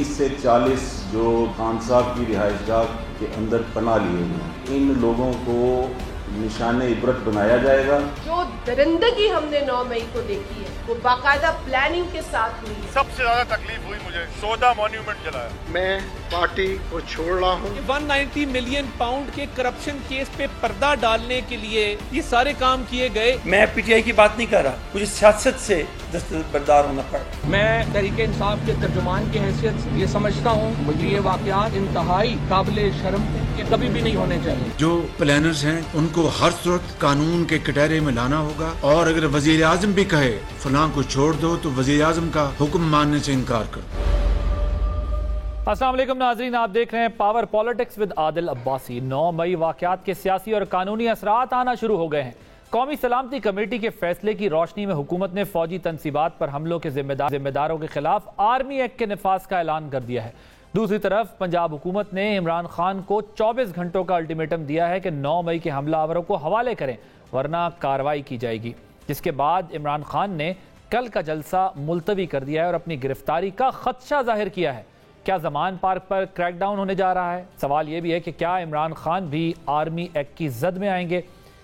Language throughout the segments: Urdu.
30 سے 40 جو خان صاحب کی رہائش گاہ کے اندر پناہ لیے ہوئے ہیں، ان لوگوں کو نشان عبرت بنایا جائے گا۔ جو درندگی ہم نے 9 مئی کو دیکھی ہے وہ باقاعدہ پلاننگ کے ساتھ ہوئی ہے۔ سب سے زیادہ تکلیف ہوئی مجھے 14 مانیومنٹ جلایا۔ میں پارٹی کو چھوڑ رہا ہوں۔ 190 ملین پاؤنڈ کے کرپشن کیس پہ پردہ ڈالنے کے لیے یہ سارے کام کیے گئے۔ میں پی ٹی آئی کی بات نہیں کر رہا، مجھے سیاست سے دستبردار ہونا پڑا۔ میں تحریک انصاف کے ترجمان کی حیثیت سے یہ سمجھتا ہوں کہ یہ واقعات انتہائی قابل شرم کہ کبھی بھی نہیں ہونے چاہیے۔ جو پلانرز ہیں ان کو ہر صورت قانون کے کٹہرے میں لانا ہوگا، اور اگر وزیر اعظم بھی کہے فلاں کو چھوڑ دو تو وزیر اعظم کا حکم ماننے سے انکار کر دو۔ السلام علیکم ناظرین، آپ دیکھ رہے ہیں پاور پالیٹکس ود عادل عباسی۔ 9 مئی واقعات کے سیاسی اور قانونی اثرات آنا شروع ہو گئے ہیں۔ قومی سلامتی کمیٹی کے فیصلے کی روشنی میں حکومت نے فوجی تنصیبات پر حملوں کے ذمہ داروں کے خلاف آرمی ایکٹ کے نفاذ کا اعلان کر دیا ہے۔ دوسری طرف پنجاب حکومت نے عمران خان کو 24 گھنٹوں کا الٹیمیٹم دیا ہے کہ 9 مئی کے حملہ آوروں کو حوالے کریں ورنہ کارروائی کی جائے گی، جس کے بعد عمران خان نے کل کا جلسہ ملتوی کر دیا ہے اور اپنی گرفتاری کا خدشہ ظاہر کیا ہے۔ کیا زمان پارک پر کریک ڈاؤن ہونے جا رہا ہے؟ سوال یہ بھی ہے کہ کیا عمران خان بھی آرمی ایکٹ کی زد میں آئیں گے؟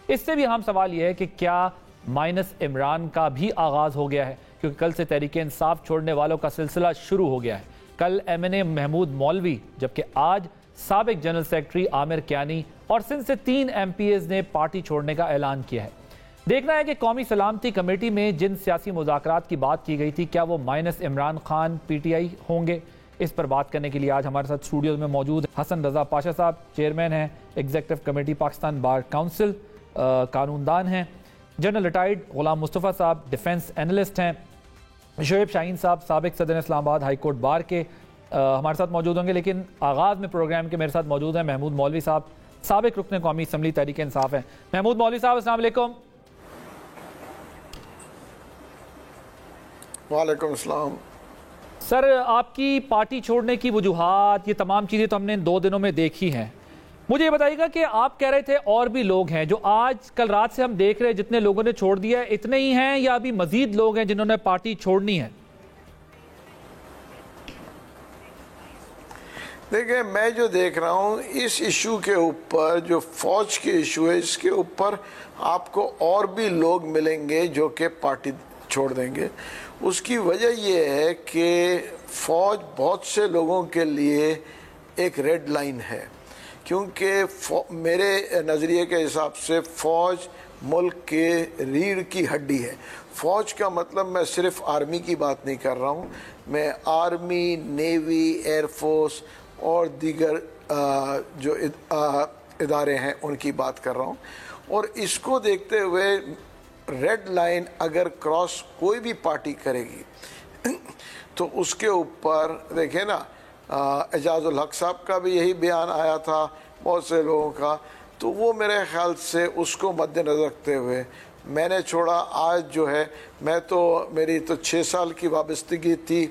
اس سے بھی اہم سوال یہ ہے کہ کیا مائنس عمران کا بھی آغاز ہو گیا ہے، کیونکہ کل سے تحریک انصاف چھوڑنے والوں کا سلسلہ شروع ہو گیا ہے۔ کل ایم این اے محمود مولوی، جبکہ آج سابق جنرل سیکرٹری عامر کیانی اور سندھ سے 3 ایم پی ایز نے پارٹی چھوڑنے کا اعلان کیا ہے۔ دیکھنا ہے کہ قومی سلامتی کمیٹی میں جن سیاسی مذاکرات کی بات کی گئی تھی کیا وہ minus Imran Khan P T I ہوں گے؟ اس پر بات کرنے کے لیے آج ہمارے ساتھ اسٹوڈیوز میں موجود حسن رضا پاشا صاحب، چیئرمین ہیں executive committee Pakistan bar council, قانون دان ہیں، جنرل ریٹائرڈ غلام مصطفیٰ صاحب ڈیفنس اینالسٹ ہیں، شعیب شاہین صاحب سابق صدر اسلام آباد ہائی کورٹ بار کے ہمارے ساتھ موجود ہوں گے، لیکن آغاز میں پروگرام کے میرے ساتھ موجود ہیں محمود مولوی صاحب، سابق رکن قومی اسمبلی تحریک انصاف ہیں۔ محمود مولوی صاحب السلام علیکم۔ وعلیکم السلام۔ سر، آپ کی پارٹی چھوڑنے کی وجوہات، یہ تمام چیزیں تو ہم نے 2 دنوں میں دیکھی ہیں۔ مجھے یہ بتائیے گا کہ آپ کہہ رہے تھے اور بھی لوگ ہیں جو آج کل رات سے ہم دیکھ رہے ہیں جتنے لوگوں نے چھوڑ دیا ہے اتنے ہی ہیں یا ابھی مزید لوگ ہیں جنہوں نے پارٹی چھوڑنی ہے؟ دیکھیں، میں جو دیکھ رہا ہوں اس ایشو کے اوپر، جو فوج کے ایشو ہے، اس کے اوپر آپ کو اور بھی لوگ ملیں گے جو کہ پارٹی چھوڑ دیں گے۔ اس کی وجہ یہ ہے کہ فوج بہت سے لوگوں کے لیے ایک ریڈ لائن ہے، کیونکہ میرے نظریے کے حساب سے فوج ملک کے ریڑھ کی ہڈی ہے۔ فوج کا مطلب میں صرف آرمی کی بات نہیں کر رہا ہوں، میں آرمی، نیوی، ایئر فورس اور دیگر جو ادارے ہیں ان کی بات کر رہا ہوں۔ اور اس کو دیکھتے ہوئے ریڈ لائن اگر کراس کوئی بھی پارٹی کرے گی تو اس کے اوپر دیکھیں نا، اعجاز الحق صاحب کا بھی یہی بیان آیا تھا، بہت سے لوگوں کا، تو وہ میرے خیال سے اس کو مد نظر رکھتے ہوئے میں نے چھوڑا۔ آج جو ہے میری تو 6 سال کی وابستگی تھی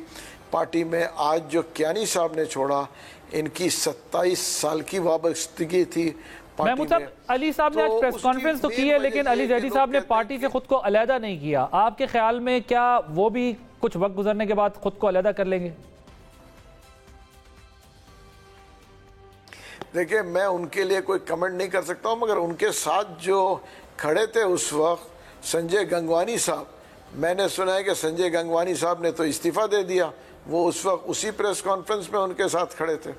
پارٹی میں، آج جو کیانی صاحب نے چھوڑا ان کی 27 سال کی وابستگی تھی محمود صاحب، علی صاحب نے آج پریس کانفرنس تو کی ہے لیکن علی زیدی صاحب نے پارٹی سے خود کو علیحدہ نہیں کیا۔ آپ کے خیال میں کیا وہ بھی کچھ وقت گزرنے کے بعد خود کو علیحدہ کر لیں گے؟ دیکھیں، میں ان کے لیے کوئی کمنٹ نہیں کر سکتا ہوں، مگر ان کے ساتھ جو کھڑے تھے اس وقت سنجے گنگوانی صاحب، میں نے سنا ہے کہ سنجے گنگوانی صاحب نے تو استعفیٰ دے دیا، وہ اس وقت اسی پریس کانفرنس میں ان کے ساتھ کھڑے تھے۔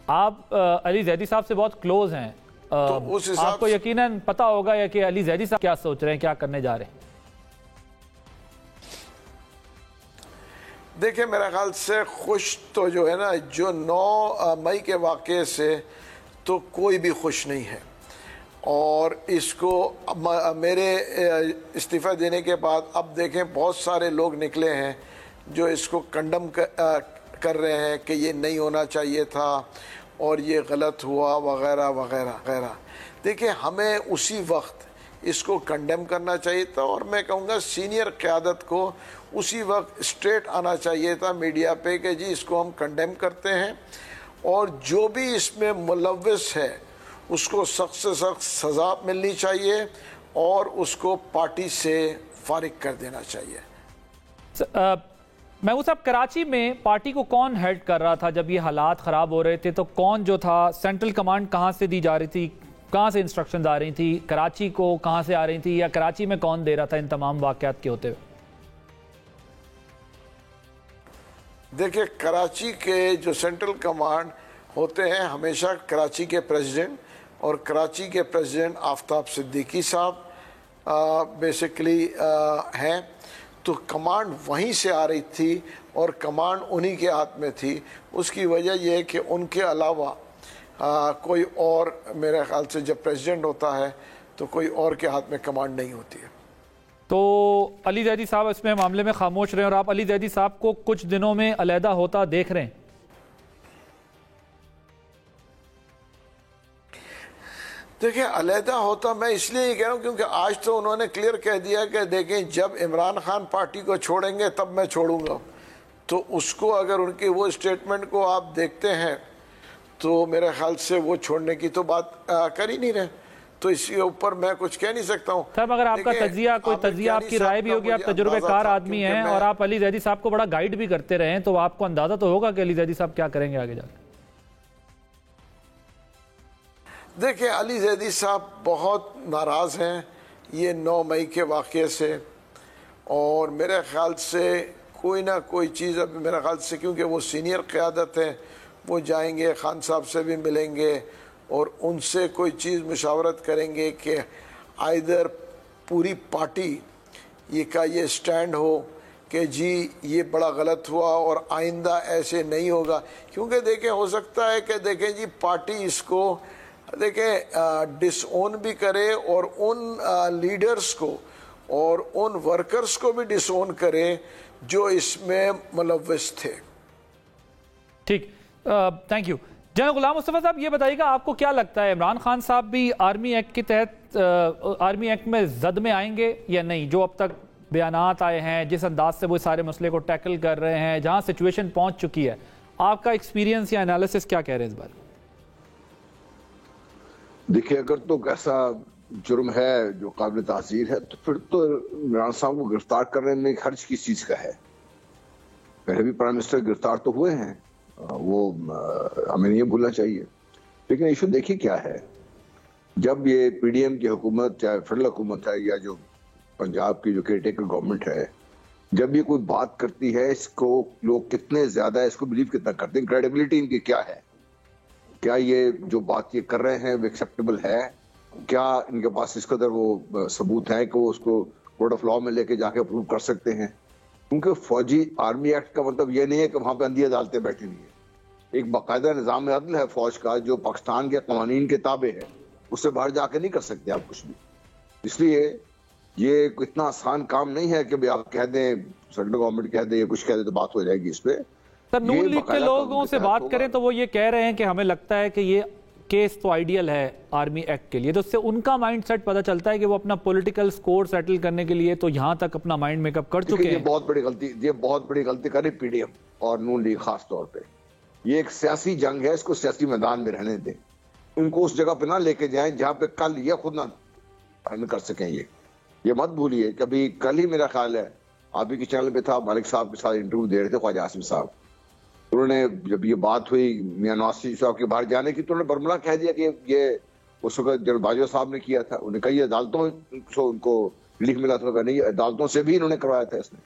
آپ علی زیدی صاحب سے بہت کلوز ہیں، آپ کو یقیناً پتا ہوگا یا کہ علی زیدی صاحب کیا سوچ رہے ہیں، کیا کرنے جا رہے ہیں؟ دیکھیں، میرے خیال سے خوش تو جو ہے نا، جو 9 مئی کے واقعے سے تو کوئی بھی خوش نہیں ہے، اور اس کو میرے استعفیٰ دینے کے بعد اب دیکھیں بہت سارے لوگ نکلے ہیں جو اس کو کنڈم کر رہے ہیں کہ یہ نہیں ہونا چاہیے تھا اور یہ غلط ہوا وغیرہ وغیرہ وغیرہ۔ دیکھیں، ہمیں اسی وقت اس کو کنڈیم کرنا چاہیے تھا، اور میں کہوں گا سینئر قیادت کو اسی وقت اسٹریٹ آنا چاہیے تھا میڈیا پہ کہ جی اس کو ہم کنڈیم کرتے ہیں، اور جو بھی اس میں ملوث ہے اس کو سخت سے سخت سزا ملنی چاہیے اور اس کو پارٹی سے فارغ کر دینا چاہیے۔ محمود صاحب، کراچی میں پارٹی کو کون ہیڈ کر رہا تھا جب یہ حالات خراب ہو رہے تھے؟ تو کون جو تھا، سینٹرل کمانڈ کہاں سے دی جا رہی تھی، کہاں سے انسٹرکشنز آ رہی تھی، کراچی کو کہاں سے آ رہی تھی، یا کراچی میں کون دے رہا تھا ان تمام واقعات کے ہوتے ہوئے؟ دیکھیں، کراچی کے جو سینٹرل کمانڈ ہوتے ہیں ہمیشہ کراچی کے پریزیڈنٹ، اور کراچی کے پریزیڈنٹ آفتاب صدیقی صاحب بیسیکلی ہیں، تو کمانڈ وہیں سے آ رہی تھی اور کمانڈ انہی کے ہاتھ میں تھی۔ اس کی وجہ یہ ہے کہ ان کے علاوہ کوئی اور، میرے خیال سے جب پریزیڈنٹ ہوتا ہے تو کوئی اور کے ہاتھ میں کمانڈ نہیں ہوتی ہے۔ تو علی زیدی صاحب اس میں معاملے میں خاموش رہے، اور آپ علی زیدی صاحب کو کچھ دنوں میں علیحدہ ہوتا دیکھ رہے ہیں؟ دیکھیں، علیحدہ ہوتا میں اس لیے ہی کہہ رہا ہوں کیونکہ آج تو انہوں نے کلیئر کہہ دیا کہ دیکھیں جب عمران خان پارٹی کو چھوڑیں گے تب میں چھوڑوں گا، تو اس کو اگر ان کی وہ اسٹیٹمنٹ کو آپ دیکھتے ہیں تو میرے خیال سے وہ چھوڑنے کی تو بات کر ہی نہیں رہے، تو اس کے اوپر میں کچھ کہہ نہیں سکتا ہوں۔ صاحب اگر آپ کا تجزیہ، کوئی تجزیہ، آپ کی رائے بھی ہوگی، آپ تجربے کار آدمی ہیں اور آپ علی زیدی صاحب کو بڑا گائیڈ بھی کرتے رہے ہیں، تو آپ کو اندازہ تو ہوگا کہ علی زیدی صاحب کیا کریں گے آگے جا کے۔ دیکھیں، علی زیدی صاحب بہت ناراض ہیں یہ 9 مئی کے واقعے سے، اور میرے خیال سے کوئی نہ کوئی چیز، اب میرے خیال سے کیونکہ وہ سینئر قیادت ہے، وہ جائیں گے، خان صاحب سے بھی ملیں گے اور ان سے کوئی چیز مشاورت کریں گے کہ آئیدر پوری پارٹی کا یہ سٹینڈ ہو کہ جی یہ بڑا غلط ہوا اور آئندہ ایسے نہیں ہوگا، کیونکہ دیکھیں ہو سکتا ہے کہ دیکھیں جی پارٹی اس کو دیکھیں ڈس اون بھی کرے اور ان لیڈرز کو اور ان ورکرز کو بھی ڈس اون کرے جو اس میں ملوث تھے۔ ٹھیک، تھینک یو۔ جناب غلام مصطفیٰ صاحب، یہ بتائیے گا آپ کو کیا لگتا ہے عمران خان صاحب بھی آرمی ایکٹ کے تحت، آرمی ایکٹ میں زد میں آئیں گے یا نہیں؟ جو اب تک بیانات آئے ہیں، جس انداز سے وہ سارے مسئلے کو ٹیکل کر رہے ہیں، جہاں سچویشن پہنچ چکی ہے، آپ کا ایکسپیرینس یا انالیسس کیا کہہ رہے ہیں اس بار؟ دیکھیں، اگر تو ایسا جرم ہے جو قابل تعزیر ہے تو پھر تو عمران صاحب کو گرفتار کرنے میں خرچ کس چیز کا ہے؟ پہلے بھی پرائم منسٹر گرفتار تو ہوئے ہیں، وہ ہمیں نہیں بھولنا چاہیے۔ لیکن ایشو دیکھیے کیا ہے، جب یہ پی ڈی ایم کی حکومت، چاہے فیڈرل حکومت ہے یا جو پنجاب کی جو کیئر ٹیکر گورنمنٹ ہے، جب یہ کوئی بات کرتی ہے اس کو لوگ کتنے زیادہ اس کو بلیو کتنا کرتے ہیں، کریڈیبلٹی ان کی کیا ہے، کیا یہ جو بات یہ کر رہے ہیں وہ ایکسیپٹیبل ہے، کیا ان کے پاس اس قدر وہ ثبوت ہے کہ وہ اس کو کورٹ آف لاء میں لے کے جا کے اپروو کر سکتے ہیں؟ کیونکہ فوجی آرمی ایکٹ کا مطلب یہ نہیں ہے کہ وہاں پہ اندھی عدالتیں بیٹھی ہوئی ہیں، ایک باقاعدہ نظام عدل ہے فوج کا جو پاکستان کے قوانین کے تابع ہے، اس سے باہر جا کے نہیں کر سکتے آپ کچھ بھی۔ اس لیے یہ اتنا آسان کام نہیں ہے کہ آپ کہہ دیں، سینٹرل گورنمنٹ کہہ دے یا کچھ کہہ دے تو بات ہو جائے گی اس پہ۔ سر، نون لیگ کے لوگوں سے بات کریں تو وہ یہ کہہ رہے ہیں کہ ہمیں لگتا ہے کہ یہ کیس تو آئیڈیل ہے آرمی ایکٹ کے لیے، تو اس سے ان کا مائنڈ سیٹ پتہ چلتا ہے کہ وہ اپنا پولیٹیکل سکور سیٹل کرنے کے لیے تو یہاں تک اپنا مائنڈ میک اپ کر چکے ہیں۔ یہ بہت بڑی غلطی کر رہی پی ڈی ایم اور نون لیگ خاص طور پہ۔ یہ ایک سیاسی جنگ ہے، اس کو سیاسی میدان میں رہنے دیں، ان کو اس جگہ پہ نہ لے کے جائیں جہاں پہ کل یہ خود نہ کر سکیں۔ یہ مت بھولیے، کبھی کل ہی میرا خیال ہے آپ ہی کے چینل پہ تھا، مالک صاحب کے ساتھ انٹرویو دے رہے تھے خواجہ عاصم صاحب، انہوں نے جب یہ بات ہوئی میاں نواز شریف صاحب کے باہر جانے کی تو انہوں نے برملا کہہ دیا کہ یہ اس وقت جنرل باجوہ صاحب نے کیا تھا، انہوں نے کہا یہ عدالتوں سے ان کو ریلیف ملا تھا، نہیں عدالتوں سے بھی انہوں نے کروایا تھا اس نے۔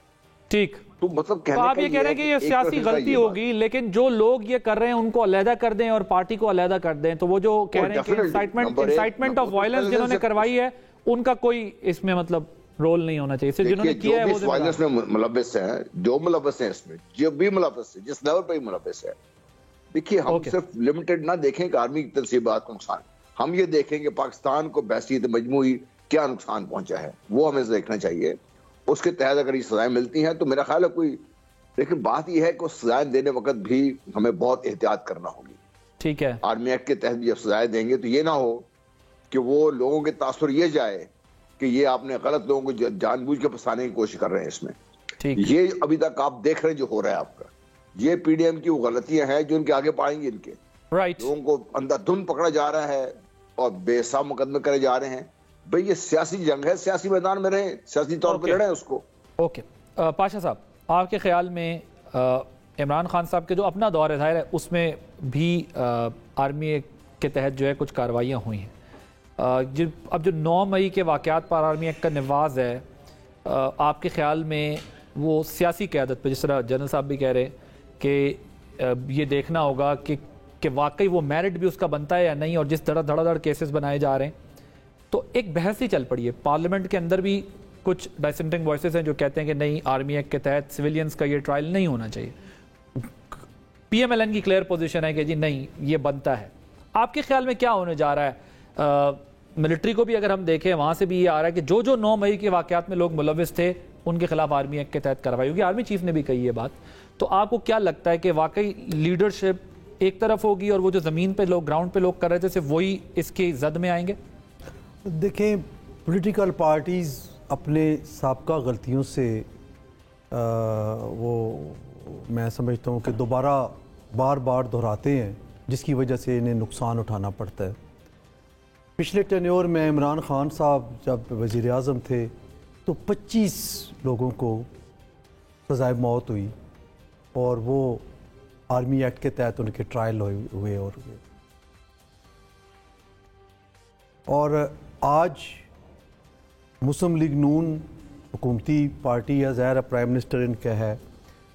ٹھیک، تو مطلب تو آپ یہ کہہ رہے ہیں کہ یہ سیاسی غلطی ہوگی، لیکن جو لوگ یہ کر رہے ہیں ان کو علیحدہ کر دیں اور پارٹی کو علیحدہ کر دیں، تو وہ جو کہہ رہے ہیں کہ انسائٹمنٹ آف وائلنس جنہوں نے کروائی ہے ان کا کوئی اس میں مطلب رول نہیں ہونا چاہیے، صرف جنہوں نے کیا ہے وہ وائلنس میں ملوث ہیں، جو ملوث ہیں اس میں، جو بھی ملوث ہے، جس لیول پہ ہی ملوث ہے۔ دیکھیے، ہم صرف لمیٹڈ نہ دیکھیں کہ آرمی کی تنصیبات کو نقصان، ہم یہ دیکھیں کہ پاکستان کو بحثیت مجموعی کیا نقصان پہنچا ہے، وہ ہمیں دیکھنا چاہیے۔ اس کے تحت اگر یہ سزائیں ملتی ہیں تو میرا خیال ہے کوئی، لیکن بات یہ ہے کہ اس سزائیں دینے وقت بھی ہمیں بہت احتیاط کرنا ہوگی۔ ٹھیک ہے، آرمی ایکٹ کے تحت بھی جب سزائیں دیں گے تو یہ نہ ہو کہ وہ لوگوں کے تاثر یہ جائے کہ یہ آپ نے غلط لوگوں کو جان بوجھ کے پھنسانے کی کوشش کر رہے ہیں اس میں۔ یہ ابھی تک آپ دیکھ رہے ہیں جو ہو رہا ہے آپ کا، یہ پی ڈی ایم کی وہ غلطیاں ہیں جو ان کے آگے پائیں گے، ان کے لوگوں کو اندھا دھند پکڑا جا رہا ہے اور بے حساب مقدمے کرے جا رہے ہیں۔ بھئی یہ سیاسی جنگ ہے، سیاسی میدان میں رہیں، سیاسی طور پہ لڑیں اس کو۔ اوکے، پاشا صاحب آپ کے خیال میں عمران خان صاحب کے جو اپنا دور ہے ظاہر ہے اس میں بھی آرمی ایکٹ کے تحت جو ہے کچھ کارروائیاں ہوئی ہیں، اب جو 9 مئی کے واقعات پر آرمی ایکٹ کا نفاذ ہے، آپ کے خیال میں وہ سیاسی قیادت پہ، جس طرح جنرل صاحب بھی کہہ رہے کہ یہ دیکھنا ہوگا کہ واقعی وہ میرٹ بھی اس کا بنتا ہے یا نہیں، اور جس دھڑا کیسز بنائے جا رہے ہیں تو ایک بحث ہی چل پڑی ہے پارلیمنٹ کے اندر بھی، کچھ ڈائسنٹنگ وائسز ہیں جو کہتے ہیں کہ نہیں، آرمی ایکٹ کے تحت سویلینز کا یہ ٹرائل نہیں ہونا چاہیے، پی ایم ایل این کی کلیئر پوزیشن ہے کہ جی نہیں یہ بنتا ہے۔ آپ کے خیال میں کیا ہونے جا رہا ہے؟ ملٹری کو بھی اگر ہم دیکھیں وہاں سے بھی یہ آ رہا ہے کہ جو 9 مئی کے واقعات میں لوگ ملوث تھے ان کے خلاف آرمی ایکٹ کے تحت کارروائی ہوگی، آرمی چیف نے بھی کہی یہ بات، تو آپ کو کیا لگتا ہے کہ واقعی لیڈرشپ ایک طرف ہوگی اور وہ جو زمین پہ لوگ، گراؤنڈ پہ لوگ کر رہے تھے صرف وہی اس کی زد میں آئیں گے؟ دیکھیں، پولیٹیکل پارٹیز اپنے سابقہ غلطیوں سے وہ میں سمجھتا ہوں کہ دوبارہ بار بار دہراتے ہیں، جس کی وجہ سے انہیں نقصان اٹھانا پڑتا ہے۔ پچھلے ٹینیور میں عمران خان صاحب جب وزیر اعظم تھے تو 25 لوگوں کو سزائے موت ہوئی اور وہ آرمی ایکٹ کے تحت ان کے ٹرائل ہوئے، اور آج مسلم لیگ نون حکومتی پارٹی یا ظاہر پرائم منسٹر ان کا ہے،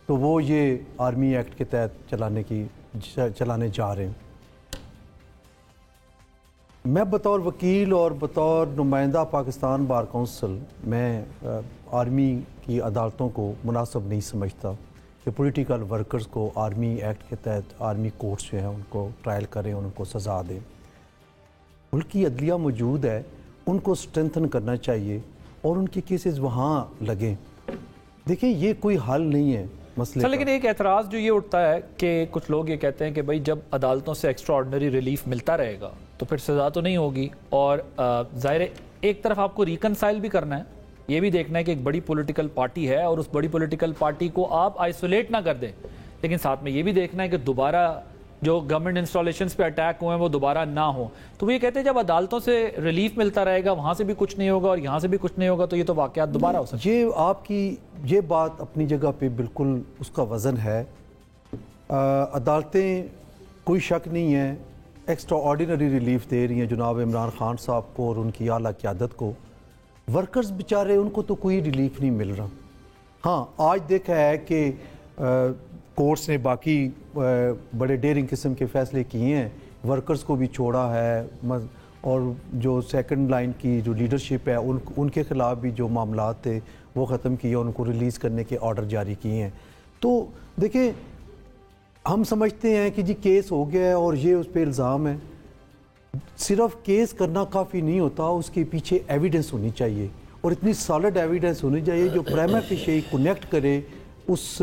تو وہ یہ آرمی ایکٹ کے تحت چلانے جا رہے ہیں۔ میں بطور وکیل اور بطور نمائندہ پاکستان بار کونسل میں آرمی کی عدالتوں کو مناسب نہیں سمجھتا کہ پولیٹیکل ورکرز کو آرمی ایکٹ کے تحت آرمی کورٹس جو ہیں ان کو ٹرائل کریں، ان کو سزا دیں۔ ملک کی عدلیہ موجود ہے، ان کو سٹرینتھن کرنا چاہیے اور ان کی کیسز وہاں لگیں۔ دیکھیں، یہ کوئی حل نہیں ہے مسئلے کا۔ لیکن ایک اعتراض جو یہ اٹھتا ہے کہ کچھ لوگ یہ کہتے ہیں کہ بھائی جب عدالتوں سے ایکسٹرا آرڈنری ریلیف ملتا رہے گا تو پھر سزا تو نہیں ہوگی، اور ظاہر ایک طرف آپ کو ریکنسائل بھی کرنا ہے، یہ بھی دیکھنا ہے کہ ایک بڑی پولیٹیکل پارٹی ہے اور اس بڑی پولیٹیکل پارٹی کو آپ آئسولیٹ نہ کر دیں، لیکن ساتھ میں یہ بھی دیکھنا ہے کہ دوبارہ جو گورنمنٹ انسٹالیشنز پہ اٹیک ہوئے ہیں وہ دوبارہ نہ ہوں۔ تو وہ یہ کہتے ہیں جب عدالتوں سے ریلیف ملتا رہے گا، وہاں سے بھی کچھ نہیں ہوگا اور یہاں سے بھی کچھ نہیں ہوگا، تو یہ تو واقعات دوبارہ ہو سکتے ہیں۔ یہ آپ کی یہ بات اپنی جگہ پہ بالکل اس کا وزن ہے۔ عدالتیں کوئی شک نہیں ہے ایکسٹرا آرڈینری ریلیف دے رہی ہیں جناب عمران خان صاحب کو اور ان کی اعلیٰ قیادت کو۔ ورکرز بیچارے ان کو تو کوئی ریلیف نہیں مل رہا۔ ہاں، آج دیکھا ہے کہ کورٹس نے باقی بڑے ڈیرنگ قسم کے فیصلے کیے ہیں، ورکرز کو بھی چھوڑا ہے، اور جو سیکنڈ لائن کی جو لیڈرشپ ہے ان کے خلاف بھی جو معاملات تھے وہ ختم کیے، ان کو ریلیز کرنے کے آرڈر جاری کیے ہیں۔ تو دیکھیں، ہم سمجھتے ہیں کہ جی کیس ہو گیا ہے اور یہ اس پہ الزام ہے، صرف کیس کرنا کافی نہیں ہوتا، اس کے پیچھے ایویڈنس ہونی چاہیے، اور اتنی سالڈ ایویڈنس ہونی چاہیے جو پرائما فیشی کنیکٹ کرے اس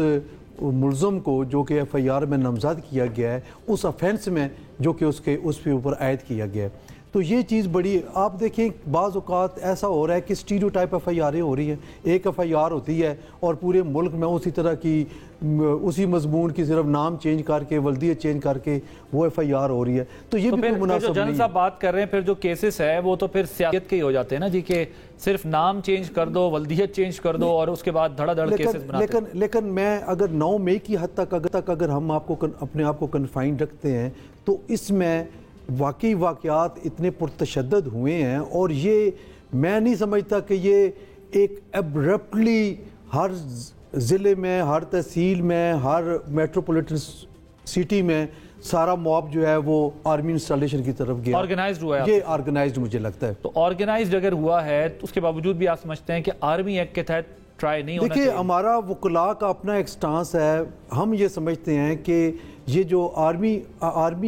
ملزم کو جو کہ ایف آئی آر میں نامزد کیا گیا ہے اس افینس میں جو کہ اس پہ اوپر عائد کیا گیا ہے۔ تو یہ چیز بڑی، آپ دیکھیں بعض اوقات ایسا ہو رہا ہے کہ اسٹیریو ٹائپ ایف آئی آریں ہو رہی ہیں، ایک ایف آئی آر ہوتی ہے اور پورے ملک میں اسی طرح کی اسی مضمون کی صرف نام چینج کر کے، ولدیت چینج کر کے وہ ایف آئی آر ہو رہی ہے، تو یہ بھی کوئی مناسب نہیں ہے۔ جنرل صاحب بات کر رہے ہیں، پھر جو کیسز ہے وہ تو پھر سیاست کے ہی ہو جاتے ہیں نا جی، کہ صرف نام چینج کر دو، ولدیت چینج کر دو اور اس کے بعد دھڑا دھڑ کیسز بناتے ہیں۔ لیکن میں اگر 9 مئی کی حد تک اگر ہم اپنے آپ کو کنفائنڈ رکھتے ہیں تو اس میں واقعی واقعات اتنے پرتشدد ہوئے ہیں، اور یہ میں نہیں سمجھتا کہ یہ ایک ایبرپٹلی ہر ضلع میں، ہر تحصیل میں، ہر میٹروپولیٹن سٹی میں سارا موب جو ہے وہ آرمی انسٹالیشن کی طرف گیا، آرگنائزڈ ہوا ہے، یہ آرگنائزڈ مجھے لگتا ہے۔ تو آرگنائزڈ اگر ہوا ہے تو اس کے باوجود بھی آپ سمجھتے ہیں کہ آرمی ایکٹ کے تحت ٹرائی نہیں ہونا چاہیے؟ دیکھیے، ہمارا وکلاء کا اپنا ایک سٹانس ہے، ہم یہ سمجھتے ہیں کہ یہ جو آرمی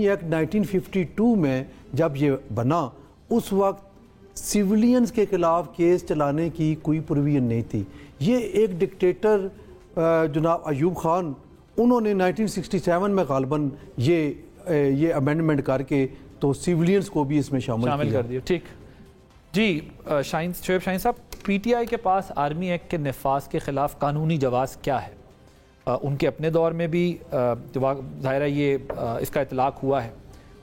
ایکٹ 1952 میں جب یہ بنا اس وقت سیولینز کے خلاف کیس چلانے کی کوئی پروویژن نہیں تھی۔ یہ ایک ڈکٹیٹر جناب ایوب خان، انہوں نے 1967 میں غالباً یہ امینڈمنٹ کر کے تو سیولینز کو بھی اس میں شامل کر دیا۔ ٹھیک جی، شعیب شاہین صاحب، پی ٹی آئی کے پاس آرمی ایکٹ کے نفاذ کے خلاف قانونی جواز کیا ہے؟ ان کے اپنے دور میں بھی ظاہر ہے یہ اس کا اطلاق ہوا ہے،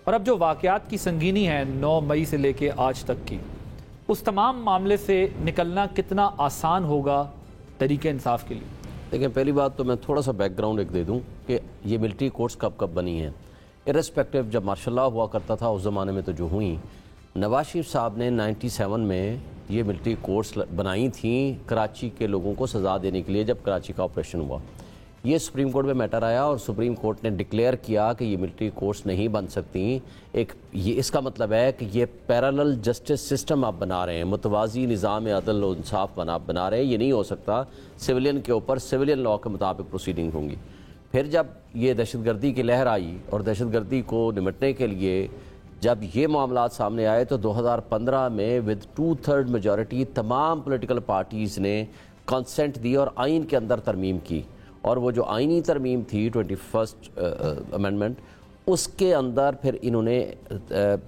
اور اب جو واقعات کی سنگینی ہے 9 مئی سے لے کے آج تک کی، اس تمام معاملے سے نکلنا کتنا آسان ہوگا طریقہ انصاف کے لیے؟ دیکھیں پہلی بات تو میں تھوڑا سا بیک گراؤنڈ ایک دے دوں کہ یہ ملٹری کورٹس کب بنی ہیں. ارسپیکٹیو جب مارشل لاء ہوا کرتا تھا اس زمانے میں تو جو ہوئیں، نواز شریف صاحب نے 97 میں یہ ملٹری کورٹس بنائی تھیں کراچی کے لوگوں کو سزا دینے کے لیے جب کراچی کا آپریشن ہوا. یہ سپریم کورٹ میں میٹر آیا اور سپریم کورٹ نے ڈکلیئر کیا کہ یہ ملٹری کورٹس نہیں بن سکتی. یہ اس کا مطلب ہے کہ یہ پیرالل جسٹس سسٹم آپ بنا رہے ہیں، متوازی نظام عدل و انصاف بنا رہے ہیں. یہ نہیں ہو سکتا. سویلین کے اوپر سویلین لاء کے مطابق پروسیڈنگ ہوں گی. پھر جب یہ دہشت گردی کی لہر آئی اور دہشت گردی کو نمٹنے کے لیے جب یہ معاملات سامنے آئے تو 2015 میں ود 2/3 میجورٹی تمام پولیٹیکل پارٹیز نے کنسنٹ دی اور آئین کے اندر ترمیم کی. اور وہ جو آئینی ترمیم تھی 21 امینڈمنٹ، اس کے اندر پھر انہوں نے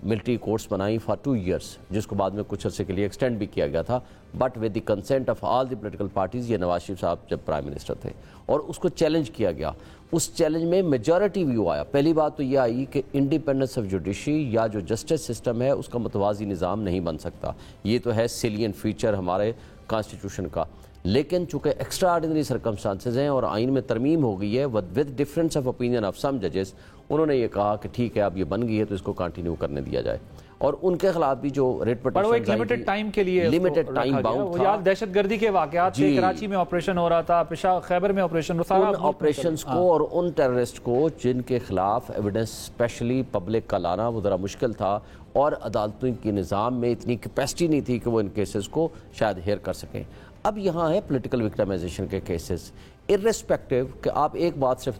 ملٹری کورٹس بنائی فار 2 years، جس کو بعد میں کچھ عرصے کے لیے ایکسٹینڈ بھی کیا گیا تھا، but with the consent of all the political parties. یہ نواز شریف صاحب جب پرائم منسٹر تھے اور اس کو چیلنج کیا گیا. اس چیلنج میں میجورٹی ویو آیا. پہلی بات تو یہ آئی کہ انڈیپینڈنس آف جوڈیشری یا جو جسٹس سسٹم ہے اس کا متوازی نظام نہیں بن سکتا. یہ تو ہے سیلین فیچر ہمارے کانسٹیٹیوشن کا. لیکن چونکہ ایکسٹرا آرڈینری سرکمسٹانسز ہیں اور آئین میں ترمیم ہو گئی ہے with difference of opinion of some ججز، انہوں نے یہ کہا کہ ٹھیک ہے اب یہ بن گئی ہے تو اس کو کنٹینیو کرنے دیا جائے. اور ان کے خلاف بھی جو ریٹ پٹیشن ایک لمیٹڈ ٹائم کے لیے لمیٹڈ ٹائم باؤنڈ تھا. دہشت گردی کے واقعات سے کراچی میں آپریشن ہو رہا تھا، خیبر میں آپریشن، ان آپریشنز کو اور ان ٹیررسٹ کو جن کے خلاف ایویڈنس اسپیشلی پبلک کا لانا وہ ذرا مشکل تھا اور عدالتوں کے نظام میں اتنی کیپیسٹی نہیں تھی کہ وہ ان کیسز کو شاید ہیئر کر سکیں. اب یہاں ہے پولیٹیکل وکٹمائزیشن کے کیسز. ارسپیکٹیو کہ آپ ایک بات صرف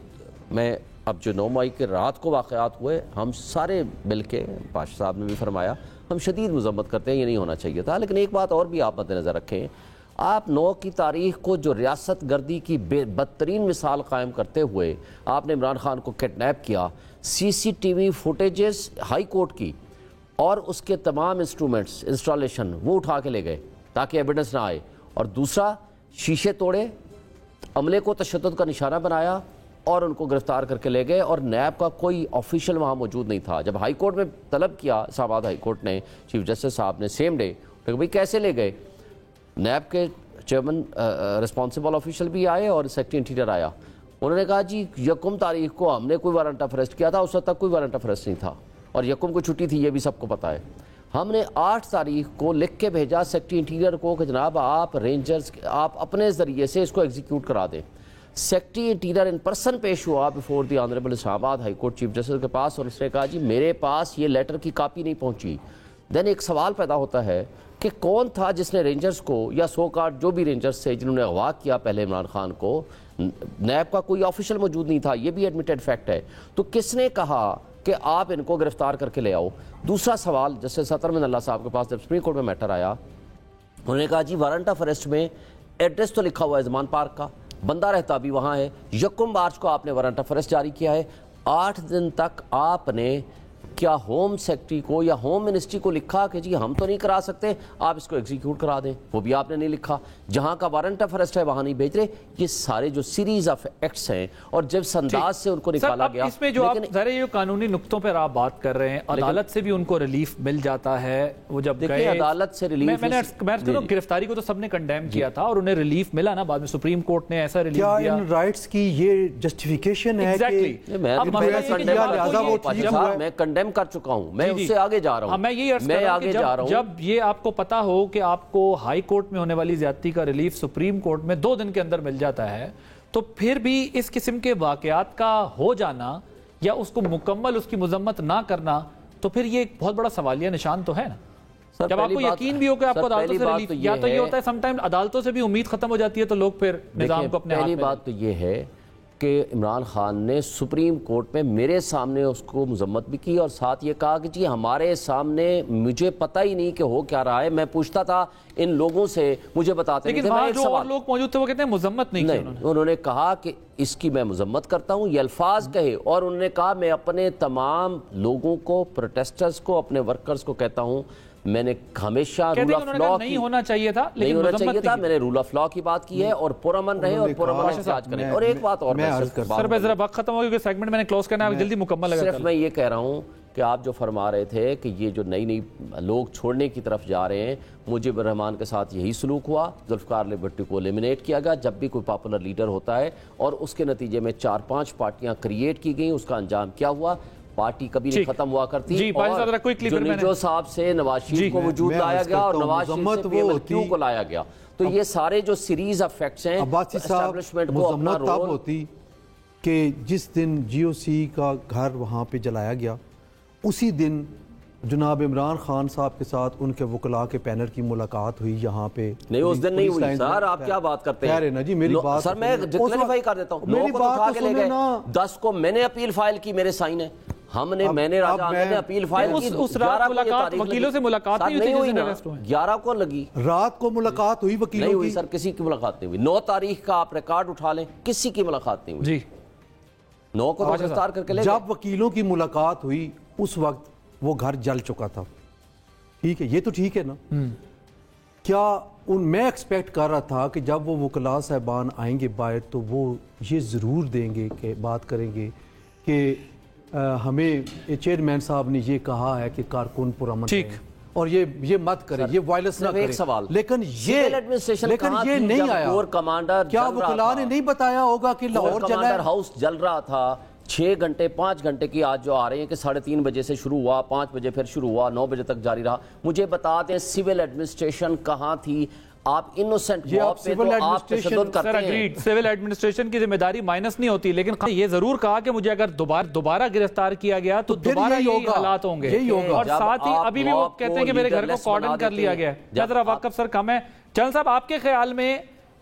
میں اب جو 9 مئی کے رات کو واقعات ہوئے ہم سارے مل کے پاشا صاحب نے بھی فرمایا ہم شدید مذمت کرتے ہیں، یہ نہیں ہونا چاہیے تھا. لیکن ایک بات اور بھی آپ مد نظر رکھیں، آپ 9 کی تاریخ کو جو ریاست گردی کی بدترین مثال قائم کرتے ہوئے آپ نے عمران خان کو کڈنیپ کیا، CCTV فوٹیجز ہائی کورٹ کی اور اس کے تمام انسٹالیشن وہ اٹھا کے لے گئے تاکہ ایویڈنس نہ آئے. اور دوسرا شیشے توڑے، عملے کو تشدد کا نشانہ بنایا اور ان کو گرفتار کر کے لے گئے. اور نیب کا کوئی آفیشیل وہاں موجود نہیں تھا. جب ہائی کورٹ میں طلب کیا اسلام آباد ہائی کورٹ نے، چیف جسٹس صاحب نے سیم ڈے کہ بھئی کیسے لے گئے، نیب کے چیئرمین رسپانسبل آفیشیل بھی آئے اور سیکرٹری انٹیریئر آیا. انہوں نے کہا جی 1 تاریخ کو ہم نے کوئی وارنٹ آف اریسٹ کیا تھا، اس وقت تک کوئی وارنٹ آف اریسٹ نہیں تھا اور 1 کو چھٹی تھی، یہ بھی سب کو پتہ ہے. ہم نے 8 تاریخ کو لکھ کے بھیجا سیکرٹری انٹیریئر کو کہ جناب آپ رینجرز آپ اپنے ذریعے سے اس کو ایگزیکیوٹ کرا دیں. سیکرٹری انٹیریئر ان پرسن پیش ہوا بیفور دی آنریبل اسلام آباد ہائی کورٹ چیف جسٹس کے پاس اور اس نے کہا جی میرے پاس یہ لیٹر کی کاپی نہیں پہنچی. دین ایک سوال پیدا ہوتا ہے کہ کون تھا جس نے رینجرز کو یا سو کارڈ جو بھی رینجرز تھے جنہوں نے اغوا کیا پہلے عمران خان کو، نیب کا کوئی آفیشیل موجود نہیں تھا، یہ بھی ایڈمیٹڈ فیکٹ ہے. تو کس نے کہا کہ آپ ان کو گرفتار کر کے لے آؤ؟ دوسرا سوال جسٹس سطر من اللہ صاحب کے پاس جب سپریم کورٹ میں میٹر آیا، انہوں نے کہا جی وارنٹ آف اریسٹ میں ایڈریس تو لکھا ہوا ہے زمان پارک کا، بندہ رہتا بھی وہاں ہے، 1 مارچ کو آپ نے وارنٹ آف اریسٹ جاری کیا ہے. 8 دن تک آپ نے کیا ہوم سیکرٹری کو یا ہوم منسٹری کو لکھا کہ جی ہم تو نہیں کرا سکتے، آپ اس کو ایگزیکیوٹ کرا دیں؟ وہ بھی آپ نے نہیں لکھا. جہاں کا وارنٹ آف اریسٹ ہے وہاں نہیں بھیج رہے. یہ سارے جو سیریز آف ایکٹس ہیں اور جب انداز سے ان کو نکالا گیا. اس میں جو آپ ظاہر یہ قانونی نقطوں پر آپ بات کر رہے ہیں، عدالت سے بھی ان کو ریلیف مل جاتا ہے. وہ جب گئے عدالت سے ریلیف، میں گرفتاری کو تو سب نے کنڈیم کیا تھا اور انہیں ریلیف ملا نا بعد میں، سپریم کورٹ نے ایسا ریلیف دیا. کیا ان رائٹس کی یہ جسٹیفیکیشن ہے کہ میں کنڈیم کر چکا ہوں، میں اس سے آگے جا رہا ہوں. میں یہی عرض کر رہا ہوں کہ جب یہ آپ کو پتا ہو کہ آپ کو ہائی کورٹ میں ہونے والی زیادتی کا ریلیف سپریم کورٹ میں 2 دن کے اندر مل جاتا ہے، تو پھر بھی اس قسم کے واقعات کا ہو جانا یا اس کو مکمل اس کی مذمت نہ کرنا، تو پھر یہ ایک بہت بڑا سوالیہ نشان تو ہے نا. جب آپ کو یقین بھی ہو کہ آپ کو عدالتوں سے ریلیف، یا تو یہ ہوتا ہے سم ٹائم عدالتوں سے بھی امید ختم ہو جاتی ہے تو لوگ پھر نظام کو اپنے ہاتھ میں. پہلی بات تو یہ ہے کہ عمران خان نے سپریم کورٹ میں میرے سامنے اس کو مذمت بھی کی اور ساتھ یہ کہا کہ جی ہمارے سامنے مجھے پتہ ہی نہیں کہ ہو کیا رہا ہے، میں پوچھتا تھا ان لوگوں سے، مجھے بتاتے نہیں تھے. لیکن وہاں جو اور لوگ موجود تھے وہ کہتے ہیں مذمت نہیں کی انہوں نے کہا کہ اس کی میں مذمت کرتا ہوں، یہ الفاظ کہے. اور انہوں نے کہا میں اپنے تمام لوگوں کو، پروٹیسٹرز کو، اپنے ورکرز کو کہتا ہوں میں نے ہمیشہ رول آف لا نہیں ہونا چاہیے تھا، نہیں ہونا چاہیے تھا، میں نے رول آف لا کی بات کی ہے اور پرامن رہے اور پرامن احتجاج کریں. اور ایک بات اور سر پہ ذرا وقت ختم ہو گیا، سیگمنٹ میں نے کلوز کرنا ہے، جلدی مکمل. صرف میں یہ کہہ رہا ہوں کہ آپ جو فرما رہے تھے کہ یہ جو نئی لوگ چھوڑنے کی طرف جا رہے ہیں، مجیب الرحمان کے ساتھ یہی سلوک ہوا، ذوالفقار علی بھٹی کو ایلیمنیٹ کیا گیا جب بھی کوئی پاپولر لیڈر ہوتا ہے، اور اس کے نتیجے میں 4-5 پارٹیاں کریٹ کی گئیں. اس کا انجام کیا ہوا؟ پارٹی کبھی نہیں ختم ہوا کرتی، اور جو نجو صاحب سے نواز شریف کو وجود لایا گیا اور نواز شریف سے پی ایم ایل کیو کو لایا گیا. تو یہ سارے جو سیریز آف فیکٹس ہیں، اسٹیبلشمنٹ کو اپنا رول ہوتی کہ جس دن جی او سی کا گھر وہاں پہ جلایا گیا، اسی دن جناب عمران خان صاحب کے ساتھ ان کے وکلاء کے پینل کی ملاقات ہوئی یہاں پہ. نہیں اس دن نہیں ہوئی سر، آپ کیا بات کرتے ہیں؟ نا جی میری بات سر میں کلیریفائی کر دیتا ہوں. 9 کو اٹھا کے لے گئے، 10 کو میں نے اپیل فائل کی، میرے سائن ہے. میں نے راجہ احمد نے اپیل فائل کی. اس رات ملاقات وکیلوں سے ملاقات نہیں ہوئی نا، 11 کو لگی، رات کو ملاقات ہوئی وکیلوں کی. نہیں ہوئی سر، کسی کی ملاقات نہیں ہوئی. 9 تاریخ کا آپ ریکارڈ اٹھا لیں، کسی کی ملاقات نہیں ہوئی. جی 9 کو گرفتار کر کے لے گئے. جب وکیلوں کی ملاقات ہوئی اس وقت وہ گھر جل چکا تھا. ٹھیک ہے، یہ تو ٹھیک ہے نا. کیا میں ایکسپیکٹ کر رہا تھا کہ جب وہ وکلاء صاحبان آئیں گے باہر تو وہ یہ ضرور دیں گے کہ بات کریں گے کہ ہمیں چیئرمین صاحب نے یہ کہا ہے کہ کارکن پرامن ٹھیک، اور یہ مت کریں، یہ وائلنس نہ کریں. سوال، لیکن یہ نہیں آیا. کیا وکلاء نے نہیں بتایا ہوگا کہ لاہور کمانڈر ہاؤس جل رہا تھا؟ 6 گھنٹے 5 گھنٹے کی آج جو آ رہے ہیں کہ 3:30 بجے سے شروع ہوا، 5 بجے پھر شروع ہوا، 9 بجے تک جاری رہا. مجھے بتا دیں سول ایڈمنسٹریشن کہاں تھی؟ آپ انوسنٹ موب پہ تو آپ تشدد کرتے ہیں. سول ایڈمنسٹریشن کی ذمہ داری مائنس نہیں ہوتی، لیکن یہ ضرور کہا کہ مجھے اگر دوبارہ گرفتار کیا گیا تو دوبارہ یہی حالات ہوں گے. اور ساتھ ہی ابھی بھی وہ کہتے ہیں کہ میرے گھر کو کارڈن کر لیا گیا ہے. ذرا واقف سر کم ہے. چل صاحب آپ کے خیال میں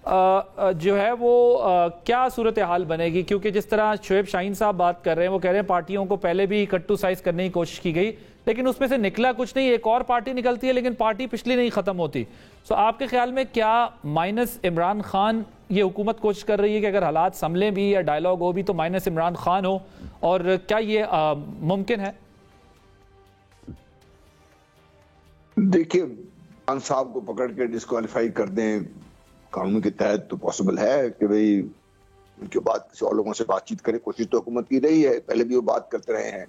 جو ہے وہ کیا صورتحال بنے گی؟ کیونکہ جس طرح شعیب شاہین صاحب بات کر رہے ہیں، وہ کہہ رہے ہیں پارٹیوں کو پہلے بھی کٹو سائز کرنے کی کوشش کی گئی لیکن اس میں سے نکلا کچھ نہیں. ایک اور پارٹی نکلتی ہے لیکن پارٹی پچھلی نہیں ختم ہوتی. سو آپ کے خیال میں کیا مائنس عمران خان یہ حکومت کوشش کر رہی ہے کہ اگر حالات سنبھلیں بھی یا ڈائلاگ ہو بھی تو مائنس عمران خان ہو، اور کیا یہ ممکن ہے؟ دیکھیے خان صاحب کو پکڑ کے ڈسکوالیفائی کر دیں قانون کے تحت تو پاسبل ہے کہ بھئی ان کے بعد کسی اور لوگوں سے بات چیت کرے. کوشش تو حکومت کی رہی ہے، پہلے بھی وہ بات کرتے رہے ہیں،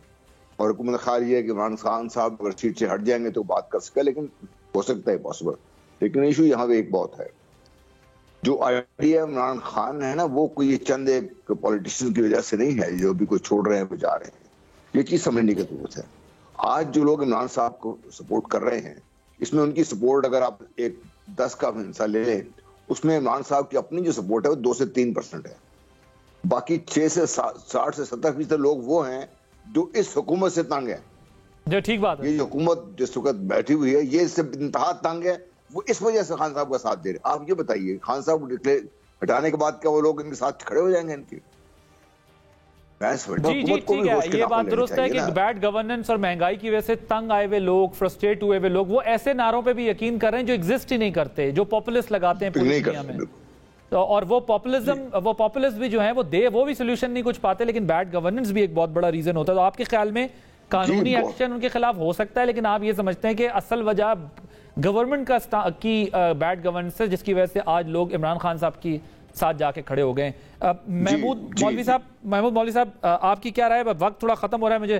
اور حکومت خیال یہ ہے کہ عمران خان صاحب اگر سیٹ سے ہٹ جائیں گے تو بات کر سکے، لیکن ہو سکتا ہے پاسبل. لیکن ایشو یہاں پہ ایک بہت ہے، جو آئیڈیا عمران خان ہے نا وہ کوئی چند ایک پولیٹیشین کی وجہ سے نہیں ہے جو بھی کوئی چھوڑ رہے ہیں وہ جا رہے ہیں. یہ چیز سمجھنے کی ضرورت ہے. آج جو لوگ عمران صاحب کو سپورٹ کر رہے ہیں، اس میں ان کی سپورٹ اگر آپ 10 کا حصہ لے لیں، اس میں عمران صاحب کی اپنی جو سپورٹ ہے وہ 2 سے 3% ہے. باقی 6 سے 60 سے 70% لوگ وہ ہیں جو اس حکومت سے تنگ ہے. جو ٹھیک بات ہے، یہ جو حکومت جس وقت بیٹھی ہوئی ہے یہ اس سے انتہا تنگ ہے، وہ اس وجہ سے خان صاحب کا ساتھ دے رہے. آپ یہ بتائیے خان صاحب کو ہٹانے کے بعد کیا وہ لوگ ان کے ساتھ کھڑے ہو جائیں گے؟ ان کی جی ٹھیک ہے، یہ بات درست ہے کہ بیڈ گورننس اور مہنگائی کی وجہ سے تنگ آئے ہوئے لوگ، فرسٹریٹ ہوئے ہوئے لوگ، وہ ایسے نعروں پہ بھی یقین کر رہے ہیں جو ایگزسٹ ہی نہیں کرتے، جو پاپولسٹ لگاتے ہیں پوری دنیا میں. اور وہ پاپولسٹ بھی جو ہیں وہ بھی سولوشن نہیں کچھ پاتے، لیکن بیڈ گورننس بھی ایک بہت بڑا ریزن ہوتا ہے. تو آپ کے خیال میں قانونی ایکشن ان کے خلاف ہو سکتا ہے، لیکن آپ یہ سمجھتے ہیں کہ اصل وجہ گورنمنٹ کی بیڈ گورننس ہے جس کی وجہ سے آج لوگ عمران خان صاحب کی ساتھ جا کے کھڑے ہو گئے. محمود مولوی صاحب آپ کی کیا رائے ہے؟ وقت تھوڑا ختم ہو رہا ہے، مجھے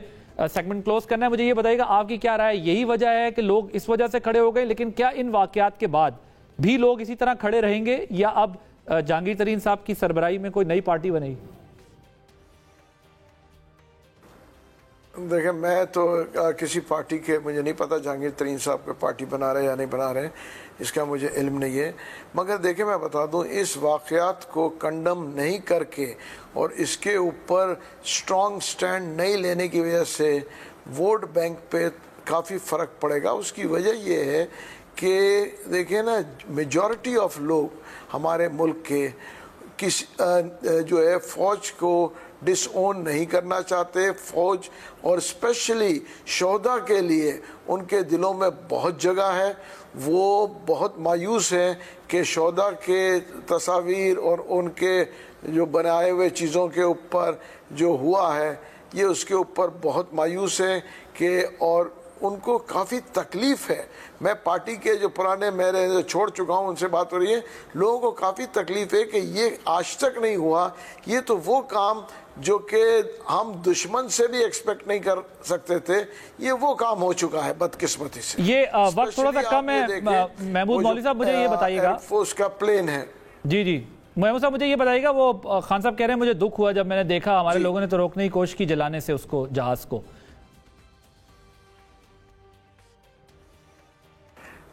سیگمنٹ کلوز کرنا ہے. مجھے یہ بتائیے گا آپ کی کیا رائے ہے؟ یہی وجہ ہے کہ لوگ اس وجہ سے کھڑے ہو گئے، لیکن کیا ان واقعات کے بعد بھی لوگ اسی طرح کھڑے رہیں گے یا اب جہانگیر ترین صاحب کی سربراہی میں کوئی نئی پارٹی بنے گی؟ دیکھیں میں تو کسی پارٹی کے مجھے نہیں پتا جہانگیر ترین صاحب کو پارٹی بنا رہے یا نہیں بنا رہے، اس کا مجھے علم نہیں ہے. مگر دیکھیں میں بتا دوں اس واقعات کو کنڈم نہیں کر کے اور اس کے اوپر سٹرونگ سٹینڈ نہیں لینے کی وجہ سے ووٹ بینک پہ کافی فرق پڑے گا. اس کی وجہ یہ ہے کہ دیکھیں نا میجورٹی آف لوگ ہمارے ملک کے جو ہے فوج کو ڈس اون نہیں کرنا چاہتے. فوج اور اسپیشلی شہداء کے لیے ان کے دلوں میں بہت جگہ ہے. وہ بہت مایوس ہیں کہ شہداء کے تصاویر اور ان کے جو بنائے ہوئے چیزوں کے اوپر جو ہوا ہے یہ اس کے اوپر بہت مایوس ہیں کہ اور ان کو کافی تکلیف ہے. میں پارٹی کے جو پرانے میرے جو چھوڑ چکا ہوں ان سے بات ہو رہی ہے, لوگوں کو کافی تکلیف ہے کہ یہ آج تک نہیں ہوا. یہ تو وہ کام جو کہ ہم دشمن سے بھی ایکسپیکٹ نہیں کر سکتے تھے, یہ وہ کام ہو چکا ہے بدقسمتی سے. یہ وقت تھوڑا سا کم ہے محمود مولوی صاحب, مجھے یہ بتائیے گا, فورس کا پلین ہے. جی محمود صاحب مجھے یہ بتائیے گا, وہ خان صاحب کہہ رہے ہیں مجھے دکھ ہوا جب میں نے دیکھا, ہمارے لوگوں نے تو روکنے کی کوشش کی جلانے سے اس کو, جہاز کو.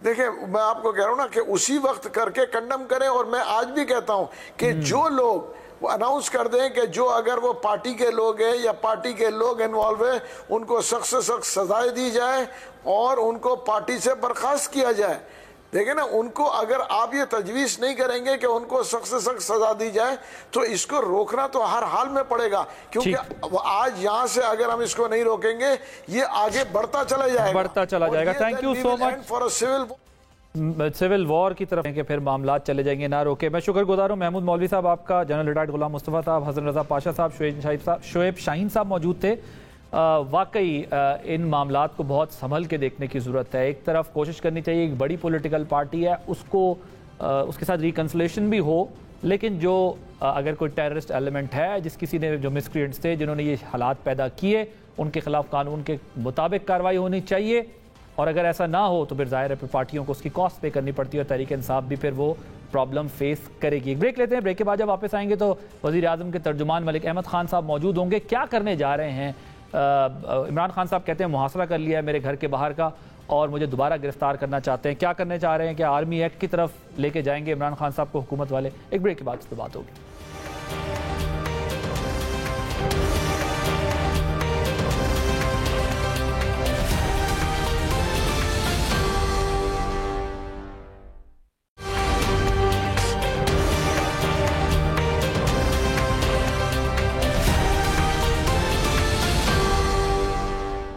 دیکھیں میں آپ کو کہہ رہا ہوں نا کہ اسی وقت کر کے کنڈم کریں, اور میں آج بھی کہتا ہوں کہ جو لوگ وہ اناؤنس کر دیں کہ جو اگر وہ پارٹی کے لوگ ہیں یا پارٹی کے لوگ انوالو ہیں ان کو سخت سے سخت سزائیں دی جائے اور ان کو پارٹی سے برخاست کیا جائے. دیکھیں نا, ان کو اگر آپ یہ تجویز نہیں کریں گے کہ ان کو سخت سے سخت سزا دی جائے تو اس کو روکنا تو ہر حال میں پڑے گا, کیونکہ آج یہاں سے اگر ہم اس کو نہیں روکیں گے یہ آگے بڑھتا چلا جائے گا. Thank you so much. Civil war کی طرف کہ پھر معاملات چلے جائیں گے نہ روکے. میں شکر گزار ہوں محمود مولوی صاحب آپ کا, جنرل ریٹائرڈ غلام مصطفیٰ صاحب, حسن رضا پاشا صاحب, شعیب شاہین صاحب موجود تھے. واقعی ان معاملات کو بہت سنبھل کے دیکھنے کی ضرورت ہے. ایک طرف کوشش کرنی چاہیے, ایک بڑی پولیٹیکل پارٹی ہے, اس کو اس کے ساتھ ریکنسلیشن بھی ہو, لیکن جو اگر کوئی ٹیررسٹ ایلیمنٹ ہے, جس کسی نے جو مسکرینٹس تھے جنہوں نے یہ حالات پیدا کیے, ان کے خلاف قانون کے مطابق کارروائی ہونی چاہیے. اور اگر ایسا نہ ہو تو پھر ظاہر ہے پھر پارٹیوں کو اس کی کاسٹ پے کرنی پڑتی ہے, اور تحریک انصاف بھی پھر وہ پرابلم فیس کرے گی. ایک بریک لیتے ہیں, بریک کے بعد جب واپس آئیں گے تو وزیر اعظم کے ترجمان ملک احمد خان صاحب موجود ہوں گے. کیا کرنے جا رہے ہیں؟ عمران خان صاحب کہتے ہیں محاصرہ کر لیا ہے میرے گھر کے باہر کا اور مجھے دوبارہ گرفتار کرنا چاہتے ہیں. کیا کرنے چاہ رہے ہیں؟ کیا آرمی ایکٹ کی طرف لے کے جائیں گے عمران خان صاحب کو حکومت والے؟ ایک بریک کے بعد اس پہ بات ہوگی.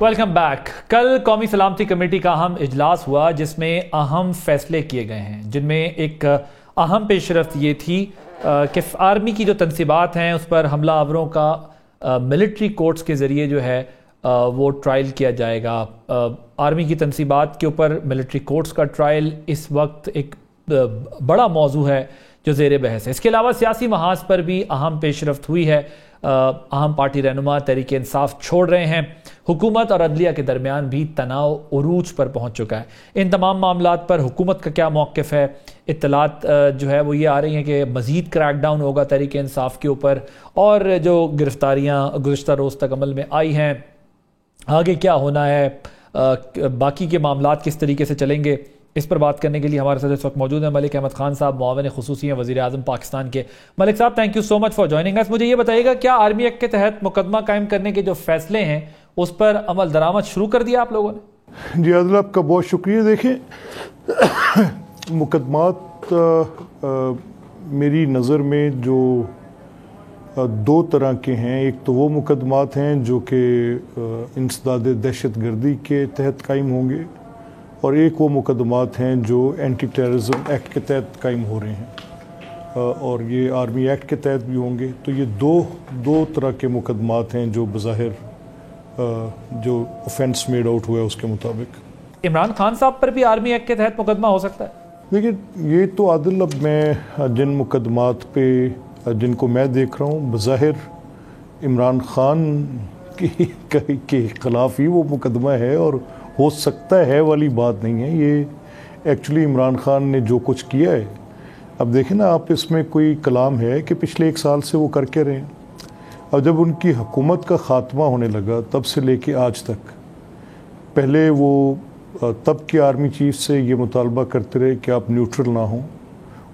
Welcome back. کل قومی سلامتی کمیٹی کا اہم اجلاس ہوا جس میں اہم فیصلے کیے گئے ہیں, جن میں ایک اہم پیش رفت یہ تھی کہ آرمی کی جو تنصیبات ہیں اس پر حملہ آوروں کا ملٹری کورٹس کے ذریعے جو ہے وہ ٹرائل کیا جائے گا. آرمی کی تنصیبات کے اوپر ملٹری کورٹس کا ٹرائل اس وقت ایک بڑا موضوع ہے جو زیر بحث ہے. اس کے علاوہ سیاسی محاذ پر بھی اہم پیش رفت ہوئی ہے. اہم پارٹی رہنما تحریک انصاف چھوڑ رہے ہیں. حکومت اور عدلیہ کے درمیان بھی تناؤ عروج پر پہنچ چکا ہے. ان تمام معاملات پر حکومت کا کیا موقف ہے؟ اطلاعات جو ہے وہ یہ آ رہی ہیں کہ مزید کریک ڈاؤن ہوگا تحریک انصاف کے اوپر, اور جو گرفتاریاں گزشتہ روز تک عمل میں آئی ہیں, آگے کیا ہونا ہے, باقی کے معاملات کس طریقے سے چلیں گے, اس پر بات کرنے کے لیے ہمارے ساتھ اس وقت موجود ہیں ملک احمد خان صاحب, معاون خصوصی ہیں وزیر اعظم پاکستان کے. ملک صاحب thank you so much for joining us. مجھے یہ بتائیے گا کیا آرمی ایکٹ کے تحت مقدمہ قائم کرنے کے جو فیصلے ہیں اس پر عمل درآمد شروع کر دیا آپ لوگوں نے؟ جی عادل آپ کا بہت شکریہ. دیکھیں مقدمات میری نظر میں جو دو طرح کے ہیں. ایک تو وہ مقدمات ہیں جو کہ انسداد دہشت گردی کے تحت قائم ہوں گے, اور ایک وہ مقدمات ہیں جو اینٹی ٹیررزم ایکٹ کے تحت قائم ہو رہے ہیں, اور یہ آرمی ایکٹ کے تحت بھی ہوں گے. تو یہ دو طرح کے مقدمات ہیں جو بظاہر جو offense made out ہوا ہے اس کے مطابق. عمران خان صاحب پر بھی آرمی ایکٹ کے تحت مقدمہ ہو سکتا ہے؟ دیکھیں یہ تو عادل, اب میں جن مقدمات پہ جن کو میں دیکھ رہا ہوں بظاہر عمران خان کے خلاف ہی وہ مقدمہ ہے, اور ہو سکتا ہے والی بات نہیں ہے. یہ ایکچولی عمران خان نے جو کچھ کیا ہے, اب دیکھیں نا آپ, اس میں کوئی کلام ہے کہ پچھلے 1 سال سے وہ کر کے رہے ہیں, اور جب ان کی حکومت کا خاتمہ ہونے لگا تب سے لے کے آج تک, پہلے وہ تب کے آرمی چیف سے یہ مطالبہ کرتے رہے کہ آپ نیوٹرل نہ ہوں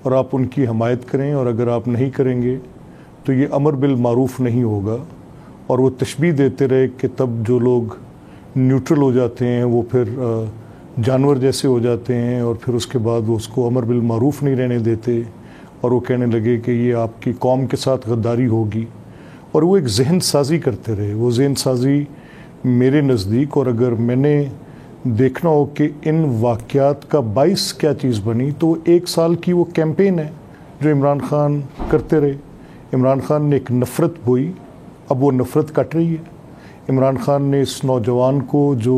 اور آپ ان کی حمایت کریں, اور اگر آپ نہیں کریں گے تو یہ امر بالمعروف نہیں ہوگا, اور وہ تشبیہ دیتے رہے کہ تب جو لوگ نیوٹرل ہو جاتے ہیں وہ پھر جانور جیسے ہو جاتے ہیں, اور پھر اس کے بعد وہ اس کو امر بالمعروف نہیں رہنے دیتے, اور وہ کہنے لگے کہ یہ آپ کی قوم کے ساتھ غداری ہوگی, اور وہ ایک ذہن سازی کرتے رہے. وہ ذہن سازی میرے نزدیک, اور اگر میں نے دیکھنا ہو کہ ان واقعات کا باعث کیا چیز بنی, تو 1 سال کی وہ کیمپین ہے جو عمران خان کرتے رہے. عمران خان نے ایک نفرت بوئی, اب وہ نفرت کٹ رہی ہے. عمران خان نے اس نوجوان کو جو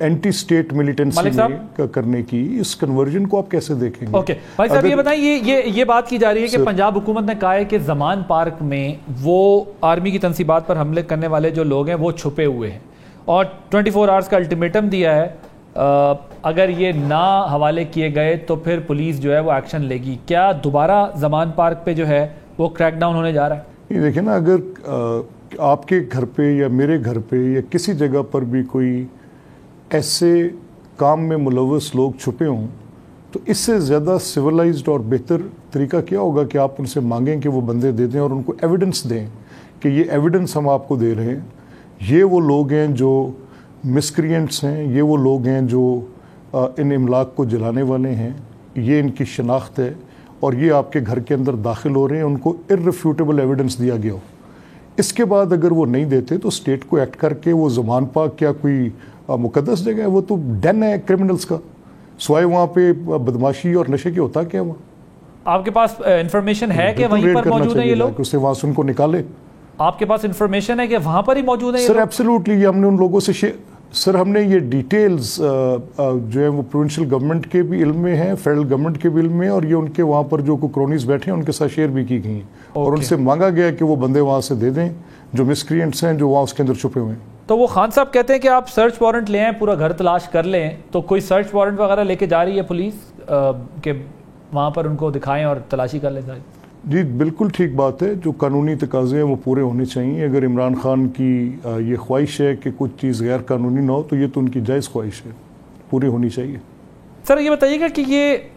اینٹی اسٹیٹ ملیٹنسی میں کرنے کی، اس کنورژن کو آپ کیسے دیکھیں گے؟ اوکے بھائی صاحب یہ بتائیں، یہ بات کی جا رہی ہے کہ پنجاب حکومت نے کہا ہے کہ زمان پارک میں وہ آرمی کی تنصیبات پر حملے کرنے والے جو لوگ ہیں وہ چھپے ہوئے ہیں، اور 24 آورز کا الٹیمیٹم دیا ہے، اگر یہ نہ حوالے کیے گئے تو پھر پولیس جو ہے وہ ایکشن لے گی. کیا دوبارہ زمان پارک پہ جو ہے وہ کریک ڈاؤن ہونے جا رہا ہے؟ یہ دیکھیں نا، اگر آپ کے گھر پہ یا میرے گھر پہ یا کسی جگہ پر بھی کوئی ایسے کام میں ملوث لوگ چھپے ہوں تو اس سے زیادہ سویلائزڈ اور بہتر طریقہ کیا ہوگا کہ آپ ان سے مانگیں کہ وہ بندے دے دیں اور ان کو ایویڈنس دیں کہ یہ ایویڈنس ہم آپ کو دے رہے ہیں، یہ وہ لوگ ہیں جو مسکرینٹس ہیں، یہ وہ لوگ ہیں جو ان املاک کو جلانے والے ہیں، یہ ان کی شناخت ہے اور یہ آپ کے گھر کے اندر داخل ہو رہے ہیں، ان کو ارریفیوٹیبل ایویڈنس دیا گیا ہو. اس کے بعد اگر وہ نہیں دیتے تو اسٹیٹ کو ایکٹ کر کے وہ زمان پاک کیا کوئی مقدس جگہ ہے؟ وہ تو ڈین ہے کرمنلز کا، سوائے وہاں پہ بدماشی اور نشے کے ہوتا کیا وہاں؟ آپ کے پاس انفارمیشن ہے کہ وہیں پر موجود ہیں یہ لوگ؟ اسے وہاں سے ان کو نکالے. آپ کے پاس انفارمیشن ہے کہ وہاں پر ہی موجود ہیں یہ لوگ؟ سر ایبسلیوٹلی، یہ ہم نے ان لوگوں سے سر ہم نے یہ ڈیٹیلز جو ہیں وہ پروونشل گورنمنٹ کے بھی علم میں ہیں، فیڈرل گورنمنٹ کے بھی علم میں، اور یہ ان کے وہاں پر جو کرونیز بیٹھے ہیں ان کے ساتھ شیئر بھی کی گئی ہیں، اور ان سے مانگا گیا کہ وہ بندے وہاں سے دے دیں جو مسکرینٹس ہیں جو وہاں اس کے اندر چھپے ہوئے ہیں. تو وہ خان صاحب کہتے ہیں کہ آپ سرچ وارنٹ لے آئیں، پورا گھر تلاش کر لیں، تو کوئی سرچ وارنٹ وغیرہ لے کے جا رہی ہے پولیس کہ وہاں پر ان کو دکھائیں اور تلاشی کر لیں؟ جی بالکل ٹھیک بات ہے، جو قانونی تقاضے ہیں وہ پورے ہونے چاہیے. اگر عمران خان کی یہ خواہش ہے کہ کچھ چیز غیر قانونی نہ ہو تو یہ تو ان کی جائز خواہش ہے، پوری ہونی چاہیے. سر یہ بتائیے گا کہ یہ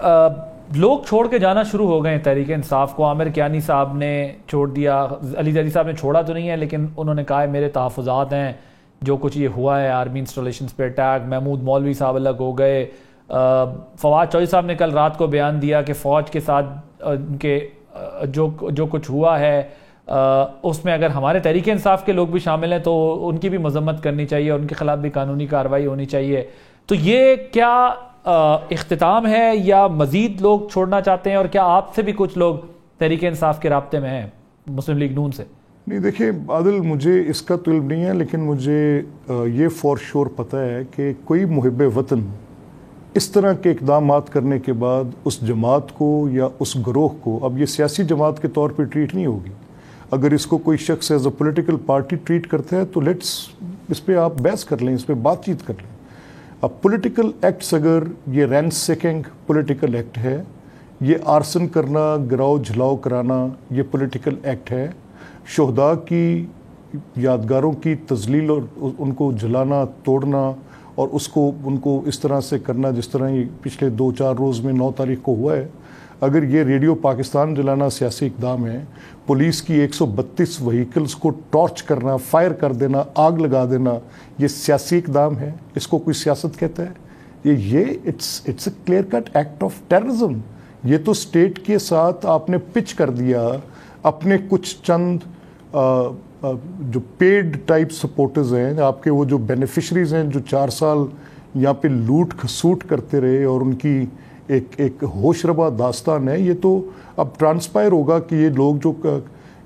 لوگ چھوڑ کے جانا شروع ہو گئے ہیں تحریک انصاف کو. عامر کیانی صاحب نے چھوڑ دیا، علی زیدی صاحب نے چھوڑا تو نہیں ہے، لیکن انہوں نے کہا ہے میرے تحفظات ہیں، جو کچھ یہ ہوا ہے آرمی انسٹالیشنز پہ اٹیک. محمود مولوی صاحب الگ ہو گئے. فواد چودھری صاحب نے کل رات کو بیان دیا کہ فوج کے ساتھ ان کے جو کچھ ہوا ہے اس میں اگر ہمارے تحریک انصاف کے لوگ بھی شامل ہیں تو ان کی بھی مذمت کرنی چاہیے، ان کے خلاف بھی قانونی کارروائی ہونی چاہیے. تو یہ کیا اختتام ہے یا مزید لوگ چھوڑنا چاہتے ہیں، اور کیا آپ سے بھی کچھ لوگ تحریک انصاف کے رابطے میں ہیں مسلم لیگ نون سے؟ نہیں دیکھیں عادل، مجھے اس کا تو علم نہیں ہے، لیکن مجھے یہ فور شور پتہ ہے کہ کوئی محب وطن اس طرح کے اقدامات کرنے کے بعد اس جماعت کو یا اس گروہ کو، اب یہ سیاسی جماعت کے طور پہ ٹریٹ نہیں ہوگی. اگر اس کو کوئی شخص as a political party treat کرتا ہے تو لیٹس اس پہ آپ بحث کر لیں، اس پہ بات چیت کر لیں. اب پولیٹیکل ایکٹس، اگر یہ رینس سیکنگ پولیٹیکل ایکٹ ہے، یہ آرسن کرنا، گراؤ جھلاؤ کرانا، یہ پولیٹیکل ایکٹ ہے. شہداء کی یادگاروں کی تذلیل اور ان کو جلانا، توڑنا، اور ان کو اس طرح سے کرنا جس طرح یہ پچھلے 2-4 روز میں 9 تاریخ کو ہوا ہے. اگر یہ ریڈیو پاکستان جلانا سیاسی اقدام ہے، پولیس کی 132 وہیکلز کو ٹارچ کرنا، فائر کر دینا، آگ لگا دینا، یہ سیاسی اقدام ہے؟ اس کو کوئی سیاست کہتا ہے؟ یہ it's a clear cut act of terrorism. یہ تو اسٹیٹ کے ساتھ آپ نے پچ کر دیا اپنے کچھ چند جو پیڈ ٹائپ سپورٹرز ہیں، آپ کے وہ جو بینیفیشریز ہیں جو 4 سال یہاں پہ لوٹ کھسوٹ کرتے رہے، اور ان کی ایک ہوش ربا داستان ہے. یہ تو اب ٹرانسپائر ہوگا کہ یہ لوگ جو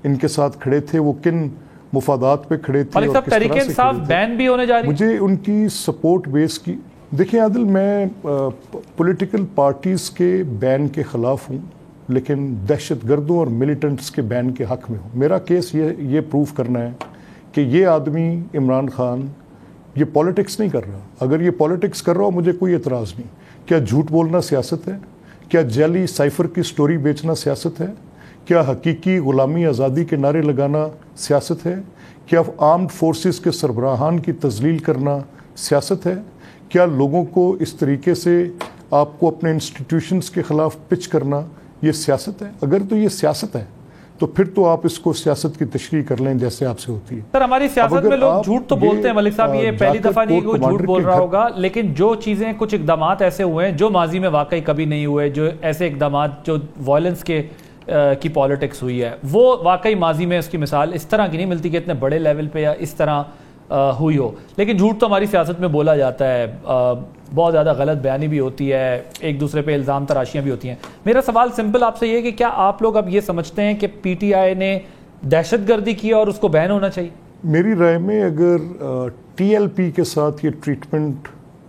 ان کے ساتھ کھڑے تھے وہ کن مفادات پہ کھڑے تھے اور کس طرح سے کھڑے تھے. بین بھی ہونے جا رہی ہے. مجھے ان کی سپورٹ بیس کی، دیکھیں عادل، میں پولیٹیکل پارٹیز کے بین کے خلاف ہوں، لیکن دہشت گردوں اور ملیٹنٹس کے بین کے حق میں ہوں. میرا کیس یہ پروف کرنا ہے کہ یہ آدمی عمران خان یہ پولیٹکس نہیں کر رہا. اگر یہ پولیٹکس کر رہا ہو مجھے کوئی اعتراض نہیں. کیا جھوٹ بولنا سیاست ہے؟ کیا جعلی سائفر کی سٹوری بیچنا سیاست ہے؟ کیا حقیقی غلامی آزادی کے نعرے لگانا سیاست ہے؟ کیا آرمڈ فورسز کے سربراہان کی تذلیل کرنا سیاست ہے؟ کیا لوگوں کو اس طریقے سے آپ کو اپنے انسٹیٹیوشنز کے خلاف پچ کرنا یہ سیاست ہے؟ اگر تو یہ سیاست ہے تو پھر تو آپ اس کو سیاست کی تشریح کر لیں جیسے آپ سے ہوتی ہے. سر ہماری سیاست میں لوگ جھوٹ تو بولتے ہیں ملک صاحب، یہ پہلی دفعہ نہیں کوئی جھوٹ بول رہا ہوگا، لیکن جو چیزیں کچھ اقدامات ایسے ہوئے ہیں جو ماضی میں واقعی کبھی نہیں ہوئے، جو ایسے اقدامات جو وائلنس کی پالیٹکس ہوئی ہے، وہ واقعی ماضی میں اس کی مثال اس طرح کی نہیں ملتی کہ اتنے بڑے لیول پہ یا اس طرح ہوئی ہو. لیکن جھوٹ تو ہماری سیاست میں بولا جاتا ہے، بہت زیادہ غلط بیانی بھی ہوتی ہے، ایک دوسرے پہ الزام تراشیاں بھی ہوتی ہیں. میرا سوال سمپل آپ سے یہ ہے کہ کیا آپ لوگ اب یہ سمجھتے ہیں کہ پی ٹی آئی نے دہشت گردی کی اور اس کو بین ہونا چاہیے؟ میری رائے میں اگر ٹی ایل پی کے ساتھ یہ ٹریٹمنٹ